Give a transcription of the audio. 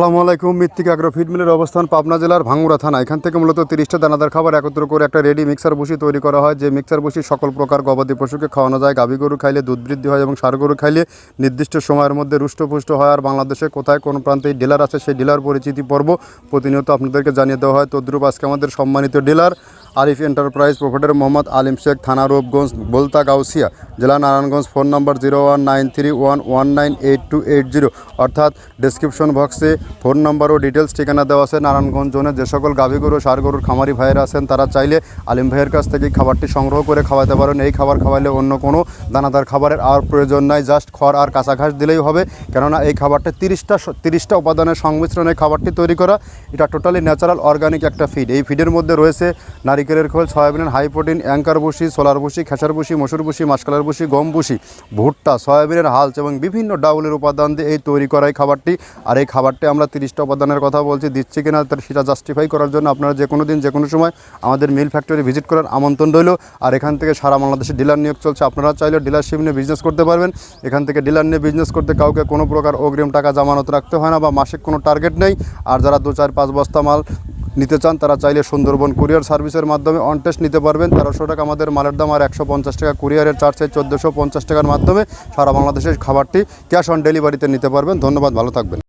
আসসালামু আলাইকুম। মৃত্তিকা অ্যাগ্রো ফিড মিলের অবস্থান পাবনা জেলার ভাঙ্গুড়া থানা। এখান থেকে মূলত 30টা দানাদার খাবার একত্র করে একটা রেডি মিক্সার বসি তৈরি করা হয়। যে মিক্সার বসি সকল প্রকার গবাদি পশুকে খাওয়ানো যায়। গাভী গরু খাইলে দুধ বৃদ্ধি হয় এবং ষাঁড় গরু খাইলে নির্দিষ্ট সময়ের মধ্যে রুষ্টপুষ্ট হয়। আর বাংলাদেশে কোথায় কোন প্রান্তে ডিলার আছে সেই ডিলার পরিচিতি পর্ব প্রতিনিয়ত আপনাদেরকে জানিয়ে দেওয়া হয়। তদ্রুপ আজকে আমাদের সম্মানিত dealer Arif Enterprise provider Mohammad Alim Sheikh, থানা রূপগঞ্জ, বলতা গাউসিয়া, জেলা নারায়ণগঞ্জ। ফোন নম্বর 019311988280, অর্থাৎ ডেসক্রিপশন বক্সে ফোন নম্বর ও ডিটেলস ঠিকানা দেওয়া আছে। নারায়ণগঞ্জ জোনে যে সকল গাভী গরু ষাঁড় গরুর খামারি ভাইয়েরা আছেন তারা চাইলে আলিম ভাইয়ের কাছ থেকে খাবারটি সংগ্রহ করে খাওয়াতে পারেন। এই খাবার খাওয়াইলে অন্য কোনো দানাদার খাবারের আর প্রয়োজন নাই, জাস্ট খড় আর কাঁচা ঘাস দিলেই হবে। কেননা এই খাবারটা 30টা উপাদানের সংমিশ্রণে খাবারটি তৈরি করা। এটা টোটালি ন্যাচারাল অর্গানিক একটা ফিড। এই ফিডের মধ্যে রয়েছে নারিকেলের খোল, সয়াবিনের হাই প্রোটিন, অ্যাঙ্কার ভুসি, সোলার ভুসি, খেসার ভুসি, মসুর ভুসি, মাসকালার ভুসি, গম ভুসি, ভুট্টা, সয়াবিনের হালচ এবং বিভিন্ন ডাউলের উপাদান দিয়ে এই তৈরি করা এই খাবারটি। আর এই খাবারটি আমরা 30টা উপাদানের কথা বলছি, দিচ্ছি কিনা সেটা জাস্টিফাই করার জন্য আপনারা যে কোনো দিন যে কোনো সময় আমাদের মিল ফ্যাক্টরি ভিজিট করার আমন্ত্রণ রইল। আর এখান থেকে সারা বাংলাদেশে ডিলার নিয়োগ চলছে। আপনারা চাইলে ডিলারশিপ নিয়ে বিজনেস করতে পারবেন। এখান থেকে ডিলার নিয়ে বিজনেস করতে কাউকে কোনো প্রকার অগ্রিম টাকা জামানত রাখতে হয় না বা মাসিক কোনো টার্গেট নেই। আর যারা 2-4-5 বস্তা মাল নিতে চান তারা চাইলে সুন্দরবন কুরিয়ার সার্ভিসের মাধ্যমে অন টেস্ট নিতে পারবেন। 1300 টাকা আমাদের মালের দাম, আর 150 টাকা কুরিয়ারের চার্জ, 1450 টাকার মাধ্যমে সারা বাংলাদেশের খাবারটি ক্যাশ অন ডেলিভারিতে নিতে পারবেন। ধন্যবাদ, ভালো থাকবেন।